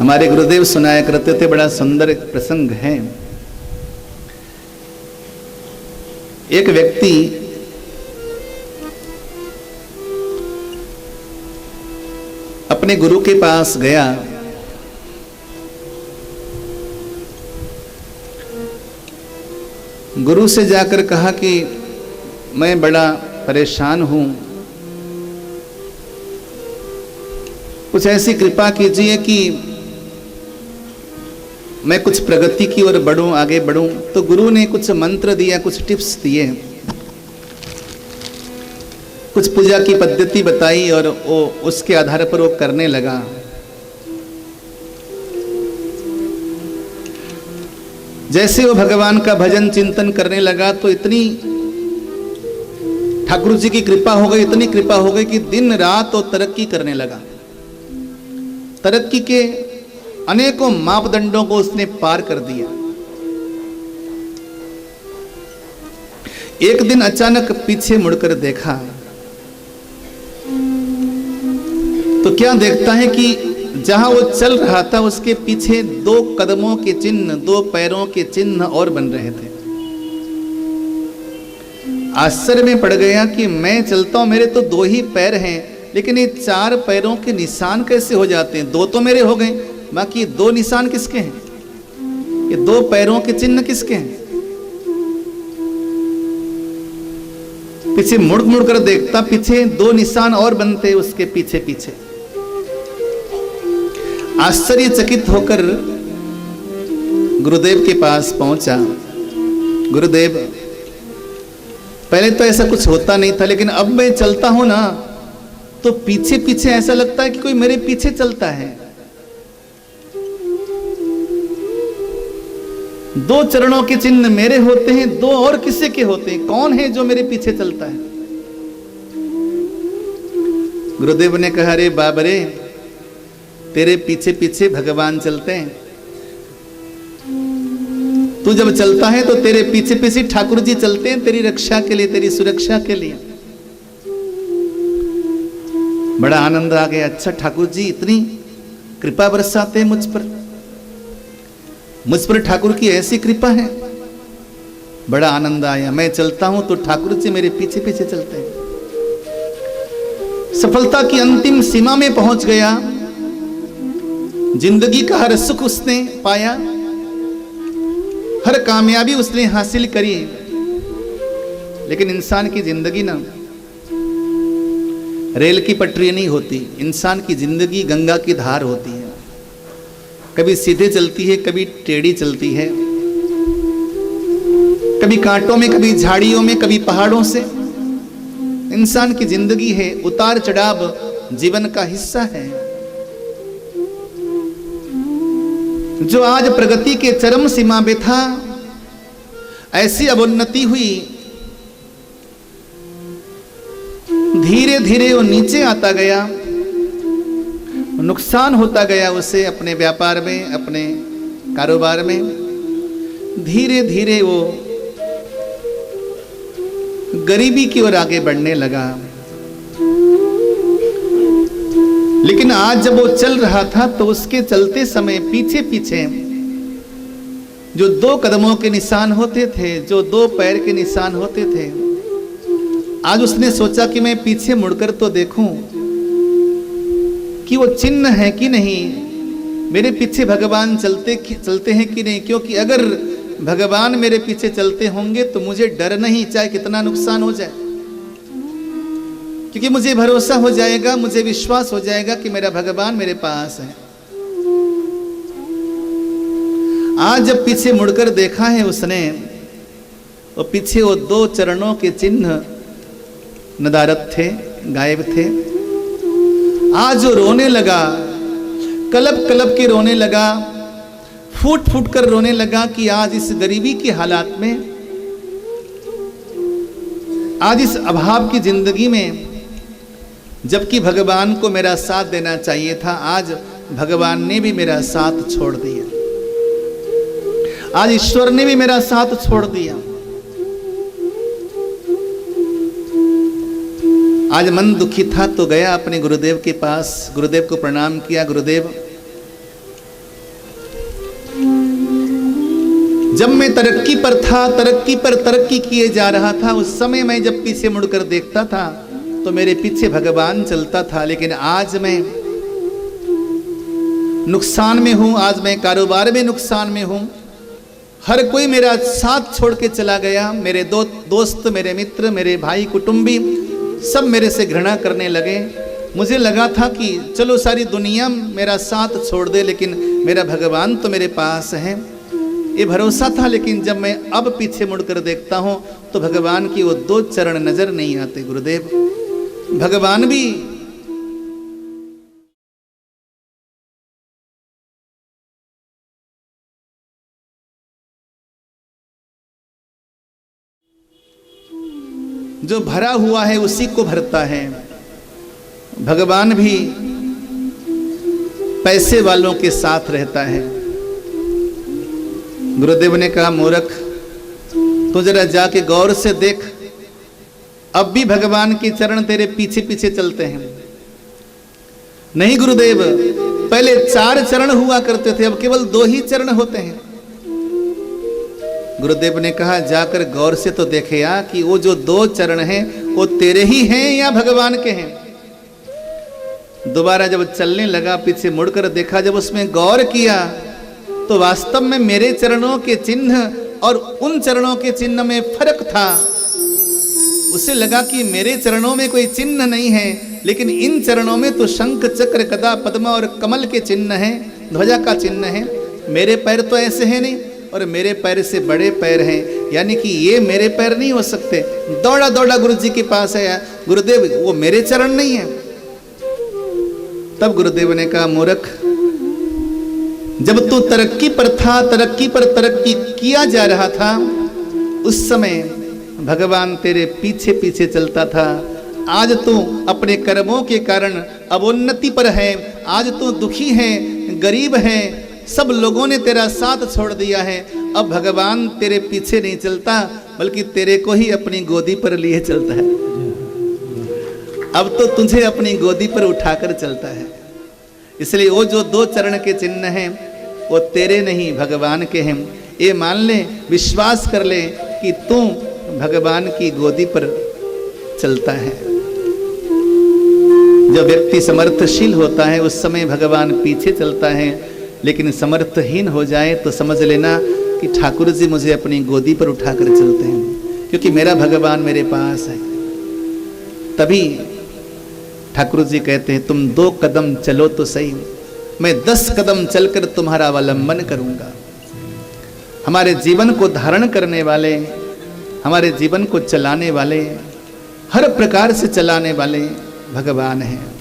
हमारे गुरुदेव सुनाया करते थे, बड़ा सुंदर एक प्रसंग है। एक व्यक्ति अपने गुरु के पास गया। गुरु से जाकर कहा कि मैं बड़ा परेशान हूं, कुछ ऐसी कृपा कीजिए कि मैं कुछ प्रगति की ओर बढ़ूं, आगे बढ़ूं। तो गुरु ने कुछ मंत्र दिया, कुछ टिप्स दिए, कुछ पूजा की पद्धति बताई और वो उसके आधार पर वो करने लगा। जैसे वो भगवान का भजन चिंतन करने लगा तो इतनी ठाकुर जी की कृपा हो गई, इतनी कृपा हो गई कि दिन रात वो तरक्की करने लगा। तरक्की के अनेकों मापदंडों को उसने पार कर दिया। एक दिन अचानक पीछे मुड़कर देखा तो क्या देखता है कि जहां वो चल रहा था उसके पीछे 2 कदमों के चिन्ह, 2 पैरों के चिन्ह और बन रहे थे। आश्चर्य में पड़ गया कि मैं चलता हूं, मेरे तो 2 ही पैर हैं, लेकिन ये 4 पैरों के निशान कैसे हो जाते हैं? 2 तो मेरे हो गए, बाकी 2 निशान किसके हैं? ये 2 पैरों के चिन्ह किसके हैं? पीछे मुड़ मुड़ कर देखता, पीछे 2 निशान और बनते उसके पीछे पीछे। आश्चर्यचकित होकर गुरुदेव के पास पहुंचा। गुरुदेव, पहले तो ऐसा कुछ होता नहीं था, लेकिन अब मैं चलता हूं ना तो पीछे पीछे ऐसा लगता है कि कोई मेरे पीछे चलता है। 2 चरणों के चिन्ह मेरे होते हैं, 2 और किसी के होते हैं? कौन है जो मेरे पीछे चलता है? गुरुदेव ने कहा, अरे बाबरे, तेरे पीछे पीछे भगवान चलते हैं। तू जब चलता है तो तेरे पीछे पीछे ठाकुर जी चलते हैं, तेरी रक्षा के लिए, तेरी सुरक्षा के लिए। बड़ा आनंद आ गया। अच्छा, ठाकुर जी इतनी कृपा बरसाते हैं मुझ पर ठाकुर की ऐसी कृपा है। बड़ा आनंद आया। मैं चलता हूं तो ठाकुर जी मेरे पीछे पीछे चलते हैं। सफलता की अंतिम सीमा में पहुंच गया। जिंदगी का हर सुख उसने पाया, हर कामयाबी उसने हासिल करी। लेकिन इंसान की जिंदगी ना रेल की पटरी नहीं होती। इंसान की जिंदगी गंगा की धार होती है। कभी सीधे चलती है, कभी टेढ़ी चलती है, कभी कांटों में, कभी झाड़ियों में, कभी पहाड़ों से। इंसान की जिंदगी है, उतार चढ़ाव जीवन का हिस्सा है। जो आज प्रगति के चरम सीमा पे था, ऐसी अवोन्नति हुई, धीरे धीरे वो नीचे आता गया, नुकसान होता गया उसे अपने व्यापार में, अपने कारोबार में। धीरे धीरे वो गरीबी की ओर आगे बढ़ने लगा। लेकिन आज जब वो चल रहा था तो उसके चलते समय पीछे पीछे जो 2 कदमों के निशान होते थे, जो 2 पैर के निशान होते थे, आज उसने सोचा कि मैं पीछे मुड़कर तो देखूं कि वो चिन्ह है कि नहीं, मेरे पीछे भगवान चलते हैं कि नहीं। क्योंकि अगर भगवान मेरे पीछे चलते होंगे तो मुझे डर नहीं, चाहे कितना नुकसान हो जाए, क्योंकि मुझे भरोसा हो जाएगा, मुझे विश्वास हो जाएगा कि मेरा भगवान मेरे पास है। आज जब पीछे मुड़कर देखा है उसने, वो पीछे वो 2 चरणों के चिन्ह नदारद थे, गायब थे। आज वो रोने लगा, कलब कलब के रोने लगा, फूट फूट कर रोने लगा कि आज इस गरीबी के हालात में, आज इस अभाव की जिंदगी में, जबकि भगवान को मेरा साथ देना चाहिए था, आज भगवान ने भी मेरा साथ छोड़ दिया। आज ईश्वर ने भी मेरा साथ छोड़ दिया। आज मन दुखी था तो गया अपने गुरुदेव के पास, गुरुदेव को प्रणाम किया। गुरुदेव, जब मैं तरक्की पर था, तरक्की पर तरक्की किए जा रहा था, उस समय मैं जब पीछे मुड़कर देखता था तो मेरे पीछे भगवान चलता था। लेकिन आज मैं नुकसान में हूं, आज मैं कारोबार में नुकसान में हूं। हर कोई मेरा साथ छोड़ के चला गया। मेरे दोस्त, मेरे मित्र, मेरे भाई, कुटुंबी सब मेरे से घृणा करने लगे। मुझे लगा था कि चलो सारी दुनिया मेरा साथ छोड़ दे, लेकिन मेरा भगवान तो मेरे पास है, ये भरोसा था। लेकिन जब मैं अब पीछे मुड़कर देखता हूं तो भगवान की वो 2 चरण नजर नहीं आते। गुरुदेव, भगवान भी जो भरा हुआ है उसी को भरता है। भगवान भी पैसे वालों के साथ रहता है। गुरुदेव ने कहा, मूर्ख, तो जरा जाके गौर से देख, अब भी भगवान के चरण तेरे पीछे पीछे चलते हैं। नहीं गुरुदेव, पहले 4 चरण हुआ करते थे, अब केवल 2 ही चरण होते हैं। गुरुदेव ने कहा, जाकर गौर से तो देखे या कि वो जो 2 चरण हैं वो तेरे ही हैं या भगवान के हैं। दोबारा जब चलने लगा, पीछे मुड़कर देखा, जब उसमें गौर किया तो वास्तव में मेरे चरणों के चिन्ह और उन चरणों के चिन्ह में फर्क था। उसे लगा कि मेरे चरणों में कोई चिन्ह नहीं है, लेकिन इन चरणों में तो शंख, चक्र, गदा, पद्म और कमल के चिन्ह हैं, ध्वजा का चिन्ह है। मेरे पैर तो ऐसे हैं नहीं, और मेरे पैर से बड़े पैर हैं, यानी कि ये मेरे पैर नहीं हो सकते। दौड़ा दौड़ा गुरु जी के पास आया, गुरुदेव वो मेरे चरण नहीं है। तब गुरुदेव ने कहा, मूर्ख, जब तू तरक्की पर था, तरक्की पर तरक्की किया जा रहा था, उस समय भगवान तेरे पीछे पीछे चलता था। आज तू अपने कर्मों के कारण अवोन्नति पर है, आज तू दुखी है, गरीब है, सब लोगों ने तेरा साथ छोड़ दिया है। अब भगवान तेरे पीछे नहीं चलता, बल्कि तेरे को ही अपनी गोदी पर लिए चलता है। अब तो तुझे अपनी गोदी पर उठाकर चलता है। इसलिए वो जो 2 चरण के चिन्ह हैं वो तेरे नहीं, भगवान के हैं। ये मान ले, विश्वास कर ले कि तू भगवान की गोदी पर चलता है। जब व्यक्ति समर्थशील होता है उस समय भगवान पीछे चलता है, लेकिन समर्थहीन हो जाए तो समझ लेना कि ठाकुर जी मुझे अपनी गोदी पर उठाकर चलते हैं, क्योंकि मेरा भगवान मेरे पास है। तभी ठाकुर जी कहते हैं, तुम 2 कदम चलो तो सही, मैं 10 कदम चलकर तुम्हारा अवलंबन करूंगा। हमारे जीवन को धारण करने वाले, हमारे जीवन को चलाने वाले, हर प्रकार से चलाने वाले भगवान हैं।